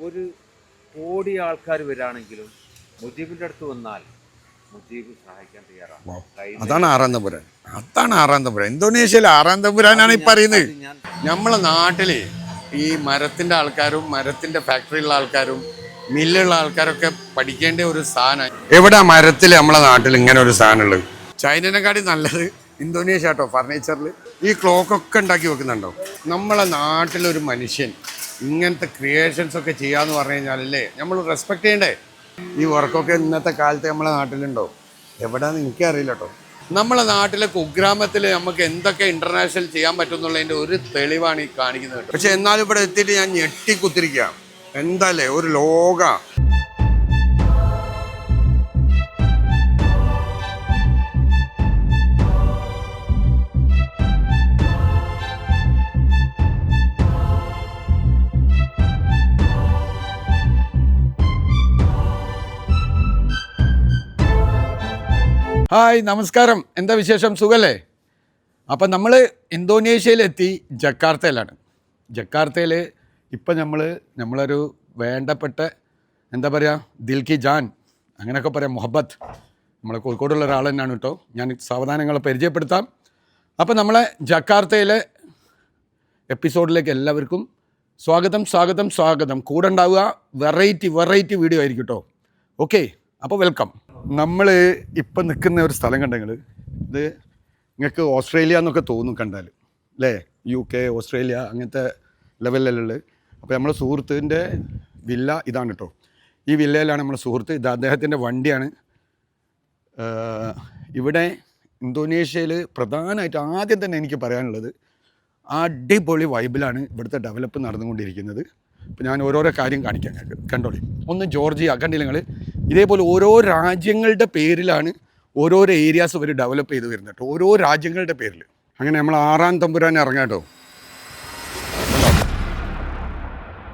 ഒരു കോടി ആൾക്കാർ വരികയാണെങ്കിലും മുജീബിൻ്റെ അടുത്ത് വന്നാൽ മുജീബ് സഹായിക്കാൻ തയ്യാറാണ്. അതാണ് ആറാം തമ്പുരാൻ. ഇന്തോനേഷ്യയിലെ ആറാം തമ്പുരാനാണ് ഈ പറയുന്നത്. നമ്മളെ നാട്ടില് ഈ മരത്തിന്റെ ആൾക്കാരും മരത്തിന്റെ ഫാക്ടറിയിലുള്ള ആൾക്കാരും മില്ലുള്ള ആൾക്കാരൊക്കെ പഠിക്കേണ്ട ഒരു സാധനം. എവിടെ മരത്തിൽ നമ്മളെ നാട്ടിൽ ഇങ്ങനെ ഒരു സാധനം ഉള്ളത്? ചൈനനെക്കാട്ടി നല്ലത് ഇന്തോനേഷ്യ കേട്ടോ. ഫർണിച്ചറിൽ ഈ ക്ലോക്കൊക്കെ ഉണ്ടാക്കി വെക്കുന്നുണ്ടോ? നമ്മളെ നാട്ടിലൊരു മനുഷ്യൻ ഇങ്ങനത്തെ ക്രിയേഷൻസ് ഒക്കെ ചെയ്യാന്ന് പറഞ്ഞു കഴിഞ്ഞാലല്ലേ നമ്മൾ റെസ്പെക്ട് ചെയ്യണ്ടേ? ഈ വർക്കൊക്കെ ഇന്നത്തെ കാലത്ത് നമ്മളെ നാട്ടിലുണ്ടോ? എവിടെയാണെന്ന് എനിക്കറിയില്ല കേട്ടോ. നമ്മളെ നാട്ടിലെ കുഗ്രാമത്തിൽ നമുക്ക് എന്തൊക്കെ ഇന്റർനാഷണൽ ചെയ്യാൻ പറ്റും എന്നുള്ളതിൻ്റെ ഒരു തെളിവാണ് ഈ കാണിക്കുന്നത്. പക്ഷെ എന്നാലും ഇവിടെ എത്തിയിട്ട് ഞാൻ ഞെട്ടിക്കുത്തിരിക്കാം. എന്താല്ലേ ഒരു ലോക. ഹായ്, നമസ്കാരം. എന്താ വിശേഷം? സുഖല്ലേ? അപ്പം നമ്മൾ ഇന്തോനേഷ്യയിലെത്തി ജക്കാർത്തയിലാണ്. ജക്കാർത്തയിൽ ഇപ്പം നമ്മളൊരു വേണ്ടപ്പെട്ട എന്താ പറയുക, ദിൽ കി ജാൻ അങ്ങനെയൊക്കെ പറയാം, മുഹബത്ത്, നമ്മളെ കോഴിക്കോടുള്ള ഒരാൾ തന്നെയാണ് കേട്ടോ. ഞാൻ സാവധാനങ്ങളെ പരിചയപ്പെടുത്താം. അപ്പം നമ്മളെ ജക്കാർത്തയിലെ എപ്പിസോഡിലേക്ക് എല്ലാവർക്കും സ്വാഗതം. കൂടെ ഉണ്ടാവുക വെറൈറ്റി വീഡിയോ ആയിരിക്കും കേട്ടോ. ഓക്കെ, അപ്പോൾ വെൽക്കം. നമ്മൾ ഇപ്പം നിൽക്കുന്ന ഒരു സ്ഥലം കണ്ടെങ്കിൽ ഇത് നിങ്ങൾക്ക് ഓസ്ട്രേലിയ എന്നൊക്കെ തോന്നും കണ്ടാൽ, അല്ലേ? UK, ഓസ്ട്രേലിയ അങ്ങനത്തെ ലെവലിലുള്ളത്. അപ്പോൾ നമ്മളെ സുഹൃത്തിൻ്റെ വില്ല ഇതാണ് കേട്ടോ. ഈ വില്ലയിലാണ് നമ്മളെ സുഹൃത്ത്. ഇത് അദ്ദേഹത്തിൻ്റെ വണ്ടിയാണ്. ഇവിടെ ഇന്തോനേഷ്യയിൽ പ്രധാനമായിട്ട് ആദ്യം തന്നെ എനിക്ക് പറയാനുള്ളത്, അടിപൊളി വൈബിലാണ് ഇവിടുത്തെ ഡെവലപ്പ് നടന്നുകൊണ്ടിരിക്കുന്നത്. ഇപ്പോൾ ഞാൻ ഓരോരോ കാര്യം കാണിക്കാം ഞങ്ങൾക്ക്. കണ്ടോളി. ഒന്ന് ജോർജിയ കണ്ടില്ല നിങ്ങൾ? ഇതേപോലെ ഓരോ രാജ്യങ്ങളുടെ പേരിലാണ് ഓരോരോ ഏരിയാസ് ഇവർ ഡെവലപ്പ് ചെയ്ത് വരുന്നത് കേട്ടോ. ഓരോ രാജ്യങ്ങളുടെ പേരിൽ. അങ്ങനെ നമ്മൾ ആറാം തമ്പുരാൻ ഇറങ്ങാം കേട്ടോ.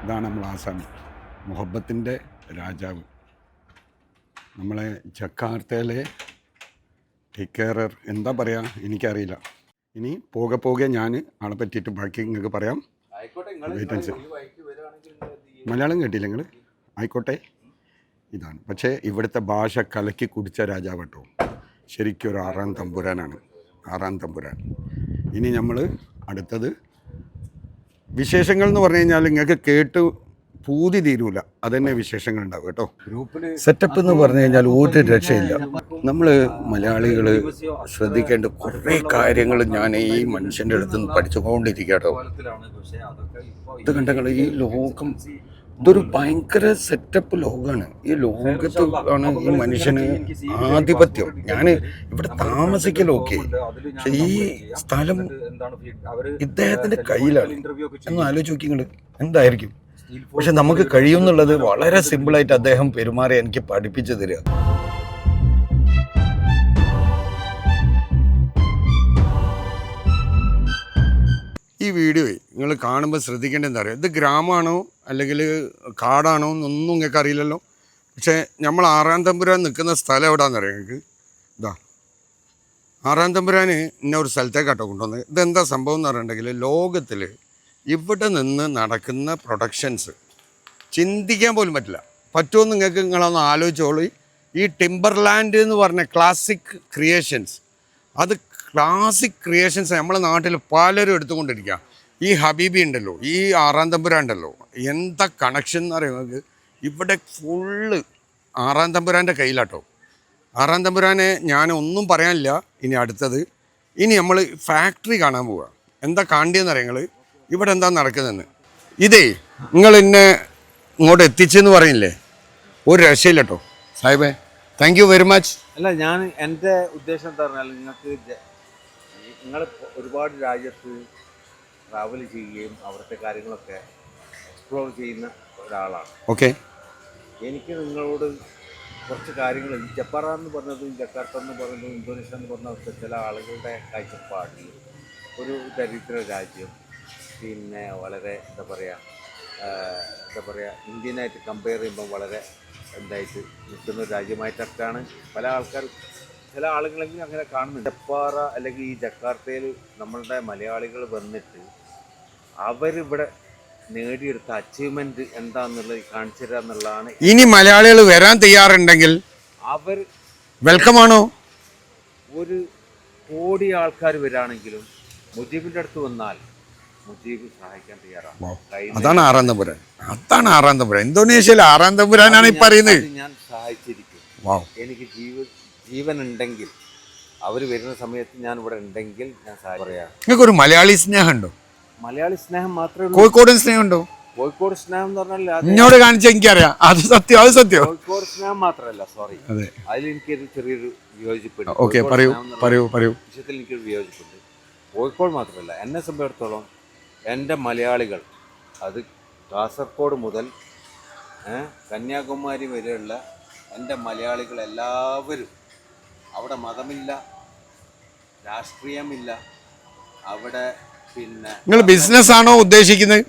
ഇതാണ് നമ്മൾ ആസാമി, മുഹബത്തിൻ്റെ രാജാവ്. നമ്മളെ ജക്കാർത്തയിലെ ടേക്ക് കെയറർ എന്താ പറയുക എനിക്കറിയില്ല. ഇനി പോകെ ഞാൻ ആളെ പറ്റിയിട്ട് ബാക്കി നിങ്ങൾക്ക് പറയാം. മലയാളം കേട്ടില്ല നിങ്ങൾ? ആയിക്കോട്ടെ. ഇതാണ്. പക്ഷേ ഇവിടുത്തെ ഭാഷ കലക്കി കുടിച്ച രാജാവ് കേട്ടോ. ശരിക്കും ഒരു ആറാം തമ്പുരാനാണ്. ഇനി നമ്മൾ അടുത്തത് വിശേഷങ്ങൾ എന്ന് പറഞ്ഞു കഴിഞ്ഞാൽ നിങ്ങൾക്ക് കേട്ട് പൂതി തീരൂല. അതന്നെ വിശേഷങ്ങൾ ഉണ്ടാവും കേട്ടോ. സെറ്റപ്പ് എന്ന് പറഞ്ഞു കഴിഞ്ഞാൽ ഒരു രക്ഷയില്ല. നമ്മൾ മലയാളികൾ ശ്രദ്ധിക്കേണ്ട കുറേ കാര്യങ്ങൾ ഞാൻ ഈ മനുഷ്യൻ്റെ അടുത്ത് നിന്ന് പഠിച്ചുകൊണ്ടിരിക്കുക കേട്ടോ. ഇത് കണ്ടങ്ങൾ, ഈ ലോകം ഇതൊരു ഭയങ്കര സെറ്റപ്പ് ലോകമാണ്. ഈ ലോകത്ത് ആണ് ഈ മനുഷ്യന് ആധിപത്യം. ഞാൻ ഇവിടെ താമസിക്കലൊക്കെ, പക്ഷെ ഈ സ്ഥലം ഇദ്ദേഹത്തിൻ്റെ കയ്യിലാണ്. ഒന്ന് ആലോചിച്ച് നോക്കി നിങ്ങൾ, എന്തായിരിക്കും? പക്ഷെ നമുക്ക് കഴിയുമെന്നുള്ളത് വളരെ സിമ്പിളായിട്ട് അദ്ദേഹം പെരുമാറി എനിക്ക് പഠിപ്പിച്ചു തരിക. ഈ വീഡിയോ നിങ്ങൾ കാണുമ്പോൾ ശ്രദ്ധിക്കേണ്ടത് എന്താ പറയുക, ഇത് ഗ്രാമമാണോ അല്ലെങ്കിൽ കാടാണോ എന്നൊന്നും നിങ്ങൾക്ക് അറിയില്ലല്ലോ. പക്ഷേ നമ്മൾ ആറാം തമ്പുരാൻ നിൽക്കുന്ന സ്ഥലം എവിടെയാണെന്നറിയാം നിങ്ങൾക്ക്? ഇതാ ആറാം തമ്പുരാൻ ഇന്ന ഒരു സ്ഥലത്തേക്കാട്ടോ കൊണ്ടുവന്നത്. ഇതെന്താ സംഭവം എന്ന് പറഞ്ഞിട്ടുണ്ടെങ്കിൽ, ലോകത്തിൽ ഇവിടെ നിന്ന് നടക്കുന്ന പ്രൊഡക്ഷൻസ് ചിന്തിക്കാൻ പോലും പറ്റില്ല. പറ്റുമോ നിങ്ങൾക്ക്? നിങ്ങളൊന്ന് ആലോചിച്ചോളൂ. ഈ ടിംബർലാൻഡ് എന്ന് പറഞ്ഞ ക്ലാസിക് ക്രിയേഷൻസ്, അത് ക്ലാസിക് ക്രിയേഷൻസ് നമ്മളെ നാട്ടിൽ പലരും എടുത്തുകൊണ്ടിരിക്കുക. ഈ ഹബീബി ഉണ്ടല്ലോ, ഈ ആറാം തമ്പുരാൻ ഉണ്ടല്ലോ, എന്താ കണക്ഷൻ എന്ന് പറയുന്നത്. ഇവിടെ ഫുള്ള് ആറാം തമ്പുരാൻ്റെ കയ്യിലാട്ടോ. ആറാം തമ്പുരാനെ ഞാൻ ഒന്നും പറയാനില്ല. ഇനി നമ്മൾ ഫാക്ടറി കാണാൻ പോവുക. എന്താ കാണേണ്ടതെന്ന് അറിയാം നിങ്ങൾ? ഇവിടെ എന്താ നടക്കുന്നതെന്ന്. ഇതേ നിങ്ങൾ എന്നെ ഇങ്ങോട്ട് എത്തിച്ചെന്ന് പറയില്ലേ, ഒരു രക്ഷയില്ല കേട്ടോ സാഹിബേ. Thank you very much. അല്ല, ഞാൻ എൻ്റെ ഉദ്ദേശം എന്താ പറഞ്ഞാൽ, നിങ്ങൾ ഒരുപാട് രാജ്യത്ത് ട്രാവൽ ചെയ്യുകയും അവിടുത്തെ കാര്യങ്ങളൊക്കെ എക്സ്പ്ലോർ ചെയ്യുന്ന ഒരാളാണ്. ഓക്കെ. എനിക്ക് നിങ്ങളോട് കുറച്ച് കാര്യങ്ങൾ, ജപ്പാറ എന്ന് പറഞ്ഞതും ജക്കാർത്ത എന്ന് പറഞ്ഞതും ഇന്തോനേഷ്യ എന്ന് പറഞ്ഞ ചില ആളുകളുടെ കാഴ്ചപ്പാടിൽ ഒരു ദരിദ്ര രാജ്യം, പിന്നെ വളരെ എന്താ പറയുക ഇന്ത്യനായിട്ട് കമ്പയർ ചെയ്യുമ്പോൾ വളരെ എന്തായിട്ട് നിൽക്കുന്ന ഒരു രാജ്യമായിട്ടൊക്കെയാണ് ചില ആളുകളെങ്കിലും അങ്ങനെ കാണുന്നുണ്ട്. ജപ്പാറ അല്ലെങ്കിൽ ഈ ജക്കാർത്തയിൽ നമ്മളുടെ മലയാളികൾ വന്നിട്ട് അവരിവിടെ നേടിയെടുത്ത അച്ചീവ്മെന്റ് എന്താന്നുള്ളത് കാണിച്ചു തരിക എന്നുള്ളതാണ്. ഇനി മലയാളികൾ വരാൻ തയ്യാറുണ്ടെങ്കിൽ അവർ വെൽക്കം ആണോ? ഒരു കോടി ആൾക്കാർ വരികയാണെങ്കിലും മുജീബിന്റെ അടുത്ത് വന്നാൽ മുജീബ് സഹായിക്കാൻ തയ്യാറാണ്. അതാണ് ആറാം തമ്പുരാൻ. അതാണ് ആറാം തമ്പുരാൻ. ഇന്തോനേഷ്യയിൽ ആറാം തമ്പുരാനാണ് ഈ പറയുന്നത്. ഞാൻ സഹായിച്ചിരിക്കും. എനിക്ക് ജീവൻ ഉണ്ടെങ്കിൽ, അവർ വരുന്ന സമയത്ത് ഞാൻ ഇവിടെ ഉണ്ടെങ്കിൽ ഞാൻ പറയാം. നിങ്ങൾക്ക് ഒരു മലയാളി സ്നേഹം ഉണ്ടോ? മലയാളി സ്നേഹം മാത്രമേ ഉള്ളൂ. കോഴിക്കോടൻ സ്നേഹം ഉണ്ടോ? കോഴിക്കോട് സ്നേഹം എന്ന് പറഞ്ഞാൽ എന്നോട് കാണിച്ച എനിക്കറിയാം. അത് സത്യം, അത് സത്യം. കോഴിക്കോട് സ്നേഹം മാത്രമല്ല, സോറി, അതിൽ എനിക്കൊരു ചെറിയൊരു വിയോജിപ്പുണ്ട്. ഓക്കെ, പറയൂ. വിഷയത്തിൽ എനിക്കൊരു വിയോജിപ്പുണ്ട്. കോഴിക്കോട് മാത്രമല്ല, എന്നെ സംബന്ധിച്ചിടത്തോളം എൻ്റെ മലയാളികൾ, അത് കാസർഗോഡ് മുതൽ കന്യാകുമാരി വരെയുള്ള എൻ്റെ മലയാളികൾ എല്ലാവരും, അവിടെ മതമില്ല, രാഷ്ട്രീയമില്ല, അവിടെ പിന്നെ നിങ്ങൾ ബിസിനസ് ആണോ ഉദ്ദേശിക്കുന്നത്?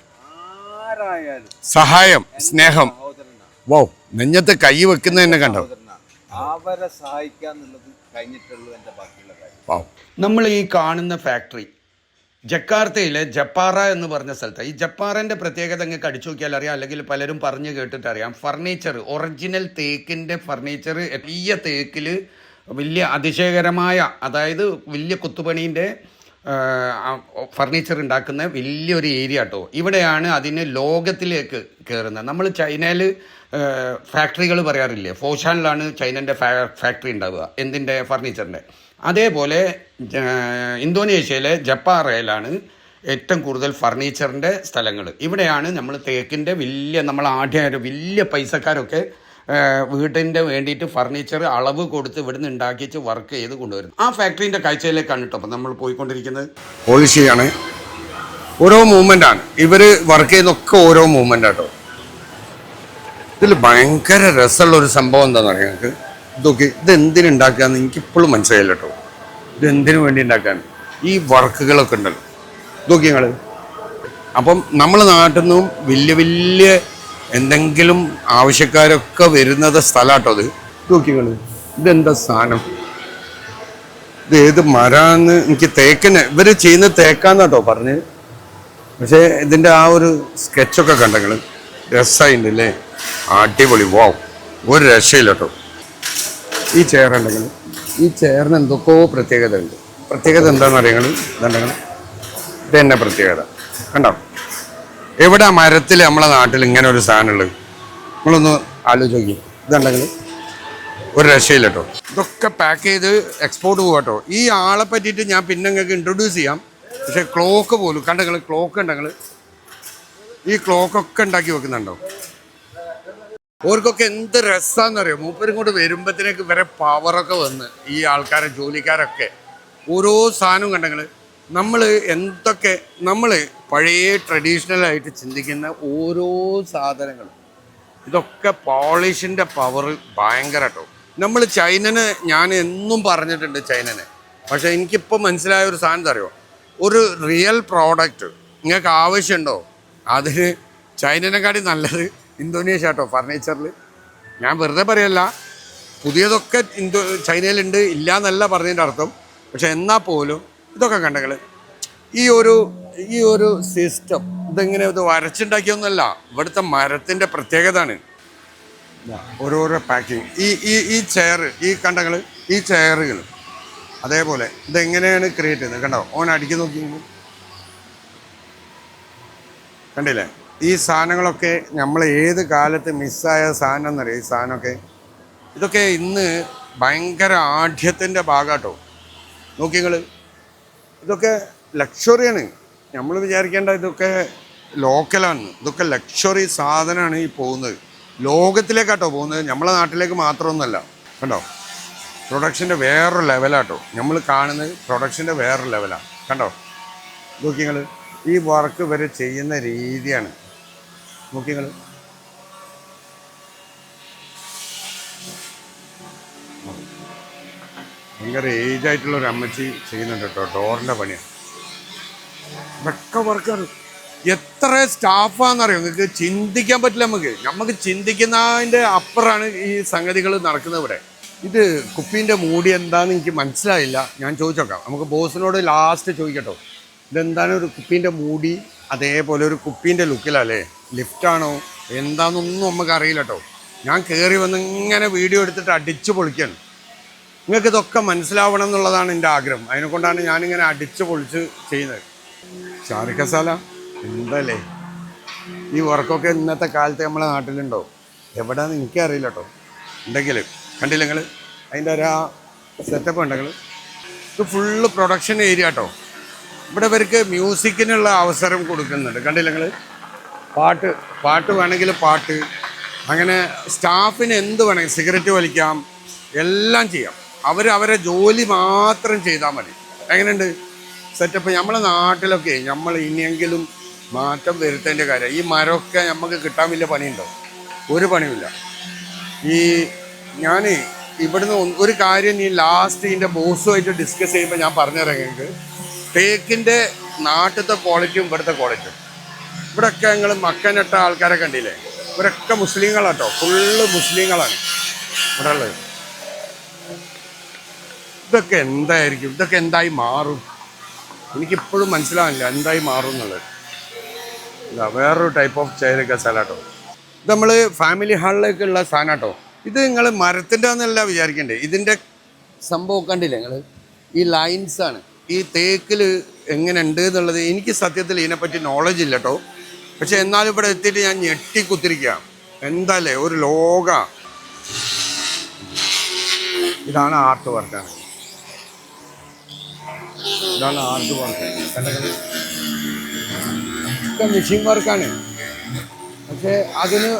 ആരായാലും സഹായം, സ്നേഹം. വൗ, നെഞ്ഞത്ത് കൈ വെക്കുന്ന തന്നെ കണ്ടോ? അവരെ സഹായിക്കാന്നുള്ളത് കഴിഞ്ഞിട്ടുള്ളൂ എൻ്റെ ബാക്കിയുള്ള കാര്യം. വൗ. നമ്മൾ ഈ കാണുന്ന ഫാക്ടറി ജക്കാർത്തയിലെ ജപ്പാറ എന്ന് പറഞ്ഞ സ്ഥലത്ത്. ഈ ജപ്പാറൻ്റെ പ്രത്യേകത നിങ്ങൾക്ക് അടിച്ചു നോക്കിയാൽ അറിയാം, അല്ലെങ്കിൽ പലരും പറഞ്ഞു കേട്ടിട്ടറിയാം. ഫർണിച്ചർ, ഒറിജിനൽ തേക്കിൻ്റെ ഫർണിച്ചർ, വലിയ തേക്കിൽ വലിയ അതിശയകരമായ, അതായത് വലിയ കുത്തുപണീൻ്റെ ഫർണിച്ചർ ഉണ്ടാക്കുന്ന വലിയൊരു ഏരിയ കേട്ടോ. ഇവിടെയാണ് അതിന് ലോകത്തിലേക്ക് കയറുന്നത്. നമ്മൾ ചൈനയിൽ ഫാക്ടറികൾ പറയാറില്ലേ, ഫോഷാനിലാണ് ചൈനൻ്റെ ഫാക്ടറി ഉണ്ടാവുക, എന്തിൻ്റെ, ഫർണിച്ചറിൻ്റെ. അതേപോലെ ഇന്തോനേഷ്യയിലെ ജപ്പാറയിലാണ് ഏറ്റവും കൂടുതൽ ഫർണിച്ചറിൻ്റെ സ്ഥലങ്ങൾ. ഇവിടെയാണ് നമ്മൾ തേക്കിൻ്റെ വലിയ, നമ്മൾ ആദ്യം വലിയ പൈസക്കാരൊക്കെ വീട്ടിൻ്റെ വേണ്ടിയിട്ട് ഫർണിച്ചർ അളവ് കൊടുത്ത് ഇവിടുന്ന് ഉണ്ടാക്കിച്ച് വർക്ക് ചെയ്ത് കൊണ്ടുവരുന്നു. ആ ഫാക്ടറിൻ്റെ കാഴ്ചയിലേക്കാണ് കേട്ടോ അപ്പം നമ്മൾ പോയിക്കൊണ്ടിരിക്കുന്നത്. പോളിഷ് ചെയ്യാണ്, ഓരോ മൂവ്മെൻ്റാണ് ഇവർ വർക്ക് ചെയ്യുന്നൊക്കെ, ഓരോ മൂവ്മെൻ്റ് ആട്ടോ. ഇതിൽ ഭയങ്കര രസമുള്ള ഒരു സംഭവം എന്താണെന്ന് അറിയാം നിങ്ങൾക്ക്. ഇതൊക്കെ ഇതെന്തിനുണ്ടാക്കുകയെന്ന് എനിക്കിപ്പോഴും മനസ്സിലായില്ല കേട്ടോ. ഇതെന്തിനു വേണ്ടി ഉണ്ടാക്കാൻ ഈ വർക്കുകളൊക്കെ ഉണ്ടല്ലോ, ഇതൊക്കെ ഞങ്ങൾ. അപ്പം നമ്മളെ നാട്ടിൽ നിന്നും വലിയ വലിയ എന്തെങ്കിലും ആവശ്യക്കാരൊക്കെ വരുന്നത് സ്ഥലമാട്ടോ അത്. നോക്കിങ്ങൾ, ഇതെന്താ സാധനം, ഇത് ഏത് മരാന്ന് എനിക്ക് തേക്കിന് ഇവർ ചെയ്യുന്ന തേക്കാന്നാട്ടോ പറഞ്ഞ്. പക്ഷേ ഇതിൻ്റെ ആ ഒരു സ്കെച്ചൊക്കെ കണ്ടെങ്കിൽ രസമായിട്ടുണ്ടല്ലേ, അടിപൊളി. വാവ്, ഒരു രക്ഷയില്ല കേട്ടോ. ഈ ചെയർ ഉണ്ടെങ്കിൽ ഈ ചെയറിന് എന്തൊക്കെയോ പ്രത്യേകത ഉണ്ട്. പ്രത്യേകത എന്താണെന്ന് അറിയങ്ങൾ, ഇതുണ്ടെങ്കിൽ ഇത് തന്നെ പ്രത്യേകത കണ്ടോ. എവിടെ മരത്തിൽ നമ്മളെ നാട്ടിൽ ഇങ്ങനെ ഒരു സാധനമുള്ളത് നിങ്ങളൊന്ന് ആലോചിച്ച് നോക്കി. ഇതുണ്ടെങ്കിൽ ഒരു രക്ഷയില്ല കേട്ടോ. ഇതൊക്കെ പാക്ക് ചെയ്ത് എക്സ്പോർട്ട് പോകും കേട്ടോ. ഈ ആളെ പറ്റിയിട്ട് ഞാൻ പിന്നെ നിങ്ങൾക്ക് ഇൻട്രൊഡ്യൂസ് ചെയ്യാം. പക്ഷേ ക്ലോക്ക് പോലും കണ്ടെങ്കിൽ, ക്ലോക്ക് ഉണ്ടെങ്കിൽ ഈ ക്ലോക്കൊക്കെ ഉണ്ടാക്കി വെക്കുന്നുണ്ടോ. ഓർക്കൊക്കെ എന്ത് രസമാണെന്നറിയോ, മൂപ്പരും കൊണ്ട് വരുമ്പോഴത്തേക്ക് ഇവരെ പവറൊക്കെ വന്ന് ഈ ആൾക്കാരെ, ജോലിക്കാരൊക്കെ ഓരോ സാധനവും കണ്ടെങ്കിൽ നമ്മൾ എന്തൊക്കെ നമ്മൾ പഴയ ട്രഡീഷണലായിട്ട് ചിന്തിക്കുന്ന ഓരോ സാധനങ്ങളും, ഇതൊക്കെ പോളിഷിൻ്റെ പവർ ഭയങ്കര കേട്ടോ. നമ്മൾ ചൈനനെ ഞാൻ എന്നും പറഞ്ഞിട്ടുണ്ട് ചൈനനെ. പക്ഷേ എനിക്കിപ്പോൾ മനസ്സിലായ ഒരു സാധനം അറിയോ, ഒരു റിയൽ പ്രോഡക്റ്റ് നിങ്ങൾക്ക് ആവശ്യമുണ്ടോ, അതിന് ചൈനനെക്കാട്ടി നല്ലത് ഇന്തോനേഷ്യ കേട്ടോ ഫർണിച്ചറിൽ. ഞാൻ വെറുതെ പറയല്ല, പുതിയതൊക്കെ ചൈനയിലുണ്ട്, ഇല്ല എന്നല്ല പറഞ്ഞതിൻ്റെ അർത്ഥം. പക്ഷെ എന്നാൽ പോലും ഇതൊക്കെ കണ്ടെങ്കിൽ ഈ ഒരു സിസ്റ്റം ഇതെങ്ങനെ ഇത് വരച്ചുണ്ടാക്കിയൊന്നുമല്ല, ഇവിടുത്തെ മരത്തിൻ്റെ പ്രത്യേകത ആണ്. ഓരോരോ പാക്കിങ്, ഈ ചെയർ, ഈ കണ്ടെങ്കിൽ ഈ ചെയറുകൾ അതേപോലെ ഇതെങ്ങനെയാണ് ക്രിയേറ്റ് ചെയ്യുന്നത് കണ്ടോ. ഓൻ അടിക്കി നോക്കി കണ്ടില്ലേ. ഈ സാധനങ്ങളൊക്കെ നമ്മൾ ഏത് കാലത്ത് മിസ്സായ സാധനം എന്നറിയാം. ഈ സാധനമൊക്കെ ഇതൊക്കെ ഇന്ന് ഭയങ്കര ആഢ്യത്തിൻ്റെ ഭാഗമാട്ടോ. നോക്കിങ്ങൾ, ഇതൊക്കെ ലക്ഷറിയാണ്. നമ്മൾ വിചാരിക്കേണ്ട ഇതൊക്കെ ലോക്കലാണ്. ഇതൊക്കെ ലക്ഷറി സാധനമാണ് ഈ പോകുന്നത്. ലോകത്തിലേക്കാട്ടോ പോകുന്നത്, നമ്മളെ നാട്ടിലേക്ക് മാത്രമൊന്നുമല്ല. കണ്ടോ, പ്രൊഡക്ഷൻ്റെ വേറൊരു ലെവലാട്ടോ നമ്മൾ കാണുന്നത്. പ്രൊഡക്ഷൻ്റെ വേറൊരു ലെവലാണ് കണ്ടോ. നോക്കിങ്ങൾ, ഈ വർക്ക് വരെ ചെയ്യുന്ന രീതിയാണ് നോക്കിങ്ങൾ. ഭയങ്കര ഏജായിട്ടുള്ള ഒരു അമ്മച്ചി ചെയ്യുന്നുണ്ട് കേട്ടോ. ഡോറിൻ്റെ പണിയാണ്, ഇതൊക്കെ വർക്കാണ്. എത്ര സ്റ്റാഫാണെന്നറിയോ നിങ്ങൾക്ക്, ചിന്തിക്കാൻ പറ്റില്ല. നമുക്ക് ചിന്തിക്കുന്നതിൻ്റെ അപ്പുറമാണ് ഈ സംഗതികൾ നടക്കുന്നത് ഇവിടെ. ഇത് കുപ്പീൻ്റെ മൂടി എന്താണെന്ന് എനിക്ക് മനസ്സിലായില്ല. ഞാൻ ചോദിച്ചോക്കാം, നമുക്ക് ബോസിനോട് ലാസ്റ്റ് ചോദിക്കട്ടോ. ഇതെന്താണ് ഒരു കുപ്പീൻ്റെ മൂടി, അതേപോലെ ഒരു കുപ്പീൻ്റെ ലുക്കിലല്ലേ, ലിഫ്റ്റാണോ എന്താണെന്നൊന്നും നമുക്ക് അറിയില്ല കേട്ടോ. ഞാൻ കയറി വന്ന് ഇങ്ങനെ വീഡിയോ എടുത്തിട്ട് അടിച്ചു പൊളിക്കാണ്. നിങ്ങൾക്ക് ഇതൊക്കെ മനസ്സിലാവണം എന്നുള്ളതാണ് എൻ്റെ ആഗ്രഹം. അതിനെക്കൊണ്ടാണ് ഞാനിങ്ങനെ അടിച്ചു പൊളിച്ച് ചെയ്യുന്നത്. ചാറിക്കസാല എന്തല്ലേ ഈ വർക്കൊക്കെ ഇന്നത്തെ കാലത്ത് നമ്മളെ നാട്ടിലുണ്ടോ? എവിടെയാണെന്ന് എനിക്കറിയില്ല കേട്ടോ. ഉണ്ടെങ്കിൽ കണ്ടില്ല നിങ്ങൾ അതിൻ്റെ ഒരു സെറ്റപ്പ് ഉണ്ടെങ്കിൽ. ഇത് ഫുള്ള് പ്രൊഡക്ഷൻ ഏരിയ കേട്ടോ. ഇവിടെ ഇവർക്ക് മ്യൂസിക്കിനുള്ള അവസരം കൊടുക്കുന്നുണ്ട്. കണ്ടില്ല നിങ്ങൾ, പാട്ട് വേണമെങ്കിൽ പാട്ട്, അങ്ങനെ സ്റ്റാഫിന് എന്ത് വേണമെങ്കിൽ സിഗരറ്റ് വലിക്കാം, എല്ലാം ചെയ്യാം. അവരെ ജോലി മാത്രം ചെയ്താൽ മതി. എങ്ങനെയുണ്ട് സെറ്റപ്പ്? നമ്മളെ നാട്ടിലൊക്കെ നമ്മൾ ഇനിയെങ്കിലും മാറ്റം വരുത്തേണ്ട കാര്യം. ഈ മരമൊക്കെ നമുക്ക് കിട്ടാൻ വലിയ പണിയുണ്ടോ? ഒരു പണിയില്ല. ഞാൻ ഇവിടുന്ന് ഒരു കാര്യം ഈ ലാസ്റ്റ് ഇതിൻ്റെ ബോസുമായിട്ട് ഡിസ്കസ് ചെയ്യുമ്പോൾ ഞാൻ പറഞ്ഞുതരാം നിങ്ങൾക്ക്. തേക്കിൻ്റെ നാട്ടിലത്തെ ക്വാളിറ്റിയും ഇവിടുത്തെ ക്വാളിറ്റിയും. ഇവിടെയൊക്കെ ഞങ്ങൾ മക്കനിട്ട ആൾക്കാരെ കണ്ടില്ലേ? ഇവരൊക്കെ മുസ്ലിങ്ങളാട്ടോ, ഫുള്ള് മുസ്ലിങ്ങളാണ് ഇവിടെ ഉള്ളത്. ഇതൊക്കെ എന്തായിരിക്കും? ഇതൊക്കെ എന്തായി മാറും? എനിക്കിപ്പോഴും മനസ്സിലാവില്ല എന്തായി മാറും എന്നുള്ളത്. ഇല്ല, വേറൊരു ടൈപ്പ് ഓഫ് ചെയറൊക്കെ സ്ഥലമാട്ടോ. ഇത് നമ്മൾ ഫാമിലി ഹാളിലേക്കുള്ള സാധനം കേട്ടോ. ഇത് നിങ്ങൾ മരത്തിൻ്റെ എന്നല്ല വിചാരിക്കണ്ടേ. ഇതിൻ്റെ സംഭവം കണ്ടില്ലേ നിങ്ങൾ? ഈ ലൈൻസാണ്. ഈ തേക്കിൽ എങ്ങനെ ഉണ്ട് എന്നുള്ളത് എനിക്ക് സത്യത്തിൽ ഇതിനെപ്പറ്റി നോളജ് ഇല്ല കേട്ടോ. പക്ഷെ എന്നാലും ഇവിടെ എത്തിയിട്ട് ഞാൻ ഞെട്ടിക്കുത്തിരിക്കുക. എന്താല്ലേ ഒരു ലോക. ഇതാണ് ആർട്ട് വർക്കാണ്. ഇതാണ് ആർട്ട് വർക്ക്. ഇതൊക്കെ മെഷീൻ വർക്കാണ്. പക്ഷെ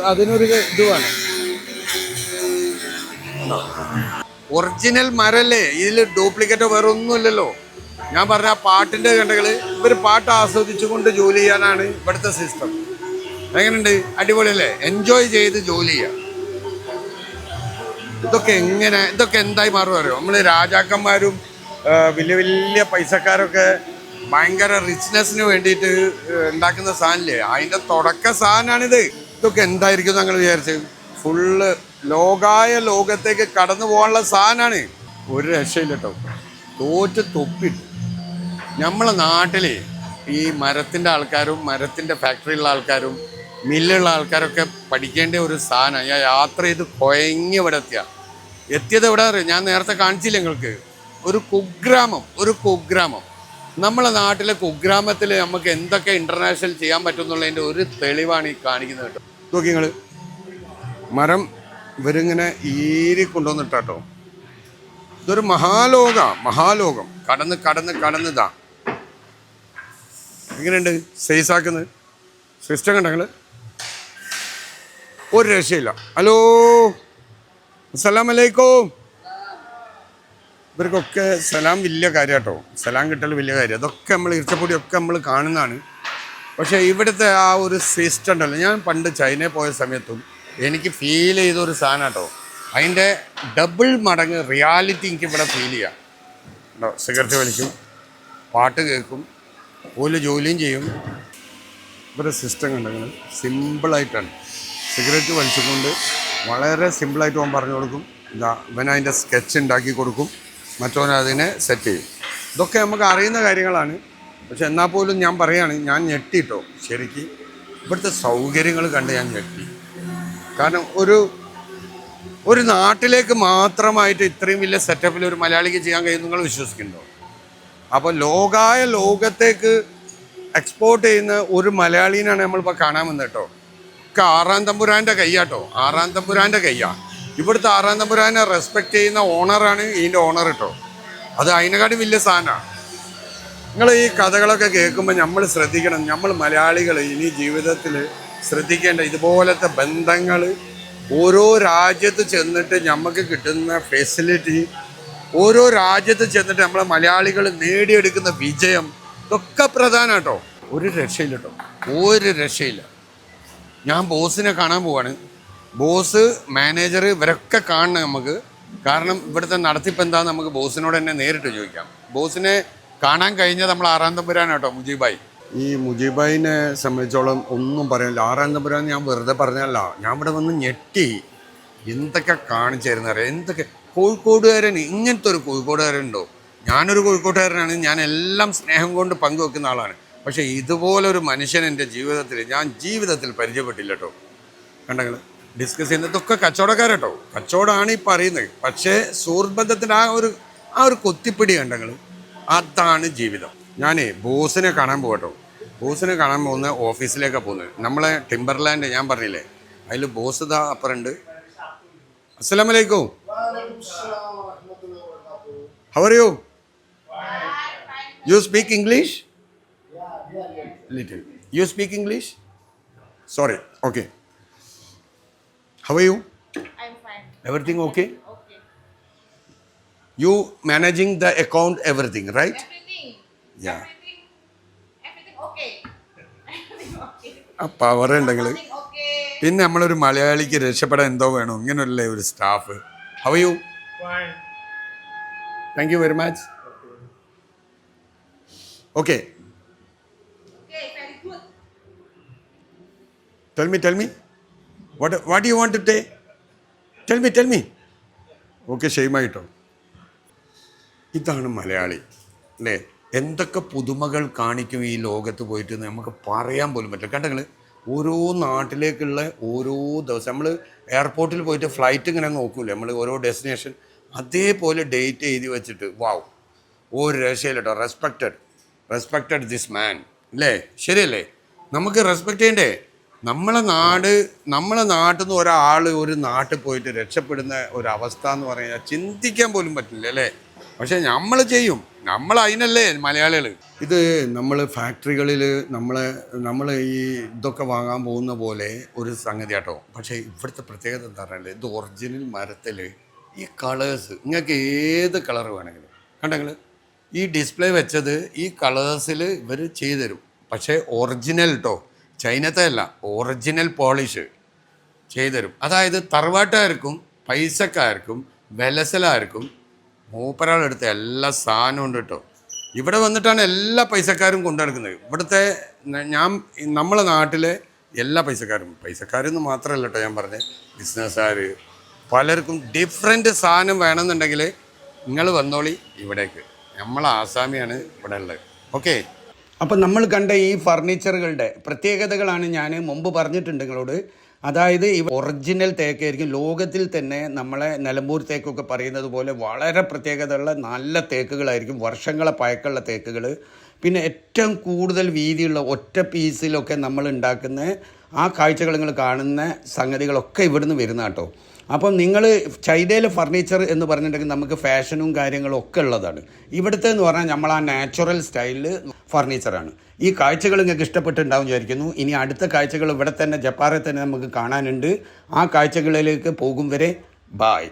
അതിനൊരു ഇത് വേണം. ഒറിജിനൽ മരല്ലേ, ഇതിൽ ഡ്യൂപ്ലിക്കേറ്റോ വേറെ ഒന്നുമില്ലല്ലോ. ഞാൻ പറഞ്ഞ ആ പാട്ടിൻ്റെ കണ്ടകൾ ഇവർ പാട്ട് ആസ്വദിച്ചുകൊണ്ട് ജോലി ചെയ്യാനാണ് ഇവിടുത്തെ സിസ്റ്റം. എങ്ങനെയുണ്ട്? അടിപൊളിയല്ലേ? എൻജോയ് ചെയ്ത് ജോലി ചെയ്യുക. ഇതൊക്കെ എന്തായി മാറും അറിയോ? നമ്മൾ രാജാക്കന്മാരും വലിയ വലിയ പൈസക്കാരൊക്കെ ഭയങ്കര റിച്ച്നെസ്സിന് വേണ്ടിയിട്ട് ഉണ്ടാക്കുന്ന സാധനമില്ലേ, അതിൻ്റെ തുടക്ക സാധനമാണിത്. ഇതൊക്കെ എന്തായിരിക്കും ഞങ്ങൾ വിചാരിച്ചത്? ഫുള്ള് ലോകത്തേക്ക് കടന്നു പോകാനുള്ള സാധനമാണ്. ഒരു രക്ഷയില്ല കേട്ടോ. തൊപ്പിട്ട് നമ്മളെ നാട്ടിൽ ഈ മരത്തിൻ്റെ ആൾക്കാരും മരത്തിൻ്റെ ഫാക്ടറിയുള്ള ആൾക്കാരും മില്ലുള്ള ആൾക്കാരൊക്കെ പഠിക്കേണ്ട ഒരു സാധനം. ഞാൻ യാത്ര ചെയ്ത് കുഴങ്ങി ഇവിടെ എത്തിയത് എവിടെ അറിയാം? ഞാൻ നേരത്തെ കാണിച്ചില്ല നിങ്ങൾക്ക്. ഒരു കുഗ്രാമം. നമ്മളെ നാട്ടിലെ കുഗ്രാമത്തിൽ നമുക്ക് എന്തൊക്കെ ഇൻ്റർനാഷണൽ ചെയ്യാൻ പറ്റും എന്നുള്ളതിൻ്റെ ഒരു തെളിവാണ് ഈ കാണിക്കുന്നത് കേട്ടോ. നോക്കി നിങ്ങൾ, മരം ഇവരിങ്ങനെ കൊണ്ടുവന്നിട്ടാട്ടോ. ഇതൊരു മഹാലോകം കടന്നിതാ. എങ്ങനെയുണ്ട് സൈസാക്കുന്നത്? സിസ്റ്റം കണ്ടെങ്കിൽ ഒരു രക്ഷയില്ല. ഹലോ, അസ്സലാമലൈക്കും. ഇവർക്കൊക്കെ സലാം വലിയ കാര്യം കേട്ടോ. സലാം കിട്ടൽ വലിയ കാര്യം. അതൊക്കെ നമ്മൾ ഇറച്ചപ്പൊടിയൊക്കെ നമ്മൾ കാണുന്നതാണ്. പക്ഷേ ഇവിടുത്തെ ആ ഒരു സിസ്റ്റം ഉണ്ടല്ലോ, ഞാൻ പണ്ട് ചൈനയിൽ പോയ സമയത്തും എനിക്ക് ഫീൽ ചെയ്തൊരു സാധനം കേട്ടോ. അതിൻ്റെ ഡബിൾ മടങ്ങ് റിയാലിറ്റി എനിക്ക് ഇവിടെ ഫീൽ ചെയ്യാം കേട്ടോ. സിഗരറ്റ് വലിക്കും, പാട്ട് കേൾക്കും, ഓല് ജോലിയും ചെയ്യും. ഇവരുടെ സിസ്റ്റം കണ്ടെങ്കിൽ സിമ്പിളായിട്ടാണ്. സിഗരറ്റ് വലിച്ചുകൊണ്ട് വളരെ സിമ്പിളായിട്ട് അവൻ പറഞ്ഞു കൊടുക്കും. ഇവൻ അതിൻ്റെ സ്കെച്ച് ഉണ്ടാക്കി കൊടുക്കും, മറ്റവൻ അതിനെ സെറ്റ് ചെയ്യും. ഇതൊക്കെ നമുക്ക് അറിയുന്ന കാര്യങ്ങളാണ്. പക്ഷെ എന്നാൽ പോലും ഞാൻ പറയുകയാണ്, ഞാൻ ഞെട്ടിട്ടോ. ശരിക്കും ഇവിടുത്തെ സൗകര്യങ്ങൾ കണ്ട് ഞാൻ ഞെട്ടി. കാരണം ഒരു നാട്ടിലേക്ക് മാത്രമായിട്ട് ഇത്രയും വലിയ സെറ്റപ്പിൽ ഒരു മലയാളിക്ക് ചെയ്യാൻ കഴിയും നിങ്ങൾ വിശ്വസിക്കുന്നുണ്ടോ? അപ്പോൾ ലോകത്തേക്ക് എക്സ്പോർട്ട് ചെയ്യുന്ന ഒരു മലയാളീനാണ് നമ്മളിപ്പോൾ കാണാൻ വന്നത് കേട്ടോ. ഒക്കെ ആറാം തമ്പുരാൻ്റെ കയ്യാ. ഇവിടുത്തെ ആറാം തമ്പുരാനെ റെസ്പെക്റ്റ് ചെയ്യുന്ന ഓണറാണ് ഇതിൻ്റെ ഓണർ കേട്ടോ. അത് അതിനെക്കാട്ടും വലിയ സാധനമാണ്. നിങ്ങൾ ഈ കഥകളൊക്കെ കേൾക്കുമ്പോൾ നമ്മൾ ശ്രദ്ധിക്കണം. നമ്മൾ മലയാളികൾ ഇനി ജീവിതത്തിൽ ശ്രദ്ധിക്കേണ്ട ഇതുപോലത്തെ ബന്ധങ്ങൾ, ഓരോ രാജ്യത്ത് ചെന്നിട്ട് നമുക്ക് കിട്ടുന്ന ഫെസിലിറ്റി, ഓരോ രാജ്യത്ത് ചെന്നിട്ട് നമ്മളെ മലയാളികൾ നേടിയെടുക്കുന്ന വിജയം, ഇതൊക്കെ പ്രധാനം കേട്ടോ. ഒരു രക്ഷയില്ല. ഞാൻ ബോസിനെ കാണാൻ പോവാണ്. ബോസ്, മാനേജർ ഇവരൊക്കെ കാണണം നമുക്ക്. കാരണം ഇവിടുത്തെ നടത്തിപ്പ് എന്താണെന്ന് നമുക്ക് ബോസിനോട് തന്നെ നേരിട്ട് ചോദിക്കാം. ബോസിനെ കാണാൻ കഴിഞ്ഞാൽ നമ്മൾ ആറാം തമ്പുരാനാണ് കേട്ടോ, മുജീബായി. ഈ മുജീബായിനെ സംബന്ധിച്ചോളം ഒന്നും പറയാനില്ല. ആറാം തമ്പുരാൻ ഞാൻ വെറുതെ പറഞ്ഞല്ല, ഞാൻ ഇവിടെ വന്ന് ഞെട്ടി. എന്തൊക്കെ കാണിച്ചായിരുന്നു അറിയാം. എന്തൊക്കെ കോഴിക്കോടുകാരൻ, ഇങ്ങനത്തെ ഒരു കോഴിക്കോടുകാരനുണ്ടോ? ഞാനൊരു കോഴിക്കോട്ടുകാരനാണ്. ഞാൻ എല്ലാം സ്നേഹം കൊണ്ട് പങ്കുവെക്കുന്ന ആളാണ്. പക്ഷേ ഇതുപോലൊരു മനുഷ്യൻ എൻ്റെ ജീവിതത്തിൽ പരിചയപ്പെട്ടില്ല കേട്ടോ. കണ്ടെങ്കിൽ ഡിസ്കസ് ചെയ്യുന്നതൊക്കെ കച്ചവടക്കാരട്ടോ, കച്ചവടമാണ് ഈ പറയുന്നത്. പക്ഷേ സുഹൃത്ത് ബന്ധത്തിൻ്റെ ആ ഒരു കൊത്തിപ്പിടി കണ്ടെങ്കിൽ അതാണ് ജീവിതം. ഞാൻ ബോസിനെ കാണാൻ പോകട്ടോ. ബോസിനെ കാണാൻ പോകുന്ന ഓഫീസിലേക്കാണ് പോകുന്നത്. നമ്മളെ ടിംബർലാൻഡ് ഞാൻ പറഞ്ഞില്ലേ, അതിൽ ബോസ് ഇതാ അപ്പുറമുണ്ട്. അസ്സലാമലൈക്കും. How are you? You speak English? Little. You speak English? Sorry. Okay. How are you? I'm fine. Everything okay? Okay. You managing the account, everything, right? Everything. Yeah. Everything okay. Everything okay. ആ power ഉണ്ടെങ്കിൽ Everything okay. പിന്നെ നമ്മളൊരു മലയാളിക്ക് രക്ഷപ്പെടാൻ എന്തോ വേണം. ഇങ്ങനെയല്ലേ ഒരു staff. How are you? Fine. Thank you very much. Okay. Okay, very good. Tell me. What do you want to say? Tell me. Okay, ക്ഷേമായിട്ടോ. ഇതാണ് മലയാളി അല്ലേ? എന്തൊക്കെ പുതുമകൾ കാണിക്കും ഈ ലോകത്ത് പോയിട്ട് നമുക്ക് പറയാൻ പോലും പറ്റില്ല. കണ്ടെങ്കിൽ ഓരോ നാട്ടിലേക്കുള്ള ഓരോ ദിവസം നമ്മൾ എയർപോർട്ടിൽ പോയിട്ട് ഫ്ലൈറ്റ് ഇങ്ങനെ നോക്കൂലേ, നമ്മൾ ഓരോ ഡെസ്റ്റിനേഷൻ അതേപോലെ ഡേറ്റ് എഴുതി വെച്ചിട്ട് വാവ്, ഒരു രക്ഷയില്ല കേട്ടോ. റെസ്പെക്റ്റഡ് ദിസ് മാൻ അല്ലേ? ശരിയല്ലേ? നമുക്ക് റെസ്പെക്റ്റ് ചെയ്യണ്ടേ? നമ്മളെ നാട്ടിൽ നിന്ന് ഒരാൾ ഒരു നാട്ടിൽ പോയിട്ട് രക്ഷപ്പെടുന്ന ഒരവസ്ഥ എന്ന് പറഞ്ഞാൽ ചിന്തിക്കാൻ പോലും പറ്റില്ല അല്ലേ? പക്ഷേ നമ്മൾ ചെയ്യും. നമ്മൾ അതിനല്ലേ മലയാളികൾ. ഇത് നമ്മൾ ഫാക്ടറികളിൽ നമ്മൾ ഈ ഇതൊക്കെ വാങ്ങാൻ പോകുന്ന പോലെ ഒരു സംഗതി കേട്ടോ. പക്ഷേ ഇവിടുത്തെ പ്രത്യേകത എന്താ പറയുക, ഇത് ഒറിജിനൽ മരത്തിൽ ഈ കളേഴ്സ് നിങ്ങൾക്ക് ഏത് കളർ വേണമെങ്കിലും കണ്ടെങ്കിൽ ഈ ഡിസ്പ്ലേ വെച്ചത് ഈ കളേഴ്സിൽ ഇവർ ചെയ്തു തരും. പക്ഷേ ഒറിജിനൽ കേട്ടോ, ചൈനത്തെ അല്ല, ഒറിജിനൽ പോളിഷ് ചെയ്തു തരും. അതായത് തറവാട്ടുകാർക്കും പൈസക്കാർക്കും വിലസലാർക്കും മൂപ്പരാളെടുത്ത എല്ലാ സാധനവും ഉണ്ട് കേട്ടോ. ഇവിടെ വന്നിട്ടാണ് എല്ലാ പൈസക്കാരും കൊണ്ടു നടക്കുന്നത്. ഇവിടുത്തെ നമ്മളെ നാട്ടിലെ എല്ലാ പൈസക്കാരെന്ന് മാത്രമല്ല കേട്ടോ ഞാൻ പറഞ്ഞത്, ബിസിനസ്സുകാർ പലർക്കും ഡിഫറെൻറ്റ് സാധനം വേണമെന്നുണ്ടെങ്കിൽ നിങ്ങൾ വന്നോളി ഇവിടേക്ക്. നമ്മൾ ആസാമിയാണ് ഇവിടെ ഉള്ളത്. ഓക്കെ. അപ്പം നമ്മൾ കണ്ട ഈ ഫർണിച്ചറുകളുടെ പ്രത്യേകതകളാണ് ഞാൻ മുമ്പ് പറഞ്ഞിട്ടുണ്ട് നിങ്ങളോട്. അതായത് ഈ ഒറിജിനൽ തേക്കായിരിക്കും. ലോകത്തിൽ തന്നെ നമ്മളെ നിലമ്പൂർ തേക്കൊക്കെ പറയുന്നത് പോലെ വളരെ പ്രത്യേകതയുള്ള നല്ല തേക്കുകളായിരിക്കും, വർഷങ്ങളെ പഴക്കമുള്ള തേക്കുകൾ. പിന്നെ ഏറ്റവും കൂടുതൽ വീതിയുള്ള ഒറ്റ പീസിലൊക്കെ നമ്മൾ ഉണ്ടാക്കുന്ന ആ കാഴ്ചകൾ നിങ്ങൾ കാണുന്ന സംഗതികളൊക്കെ ഇവിടുന്ന് വരുന്ന കേട്ടോ. അപ്പം നിങ്ങൾ ചൈനയിലെ ഫർണിച്ചർ എന്ന് പറഞ്ഞിട്ടുണ്ടെങ്കിൽ നമുക്ക് ഫാഷനും കാര്യങ്ങളും ഒക്കെ ഉള്ളതാണ്. ഇവിടുത്തെ എന്ന് പറഞ്ഞാൽ നമ്മൾ ആ നാച്ചുറൽ സ്റ്റൈലിൽ ഫർണിച്ചറാണ്. ഈ കാഴ്ചകൾ നിങ്ങൾക്ക് ഇഷ്ടപ്പെട്ടുണ്ടാവും വിചാരിക്കുന്നു. ഇനി അടുത്ത കാഴ്ചകൾ ഇവിടെ തന്നെ ജപ്പാറിൽ തന്നെ നമുക്ക് കാണാനുണ്ട്. ആ കാഴ്ചകളിലേക്ക് പോകും വരെ ബായ്.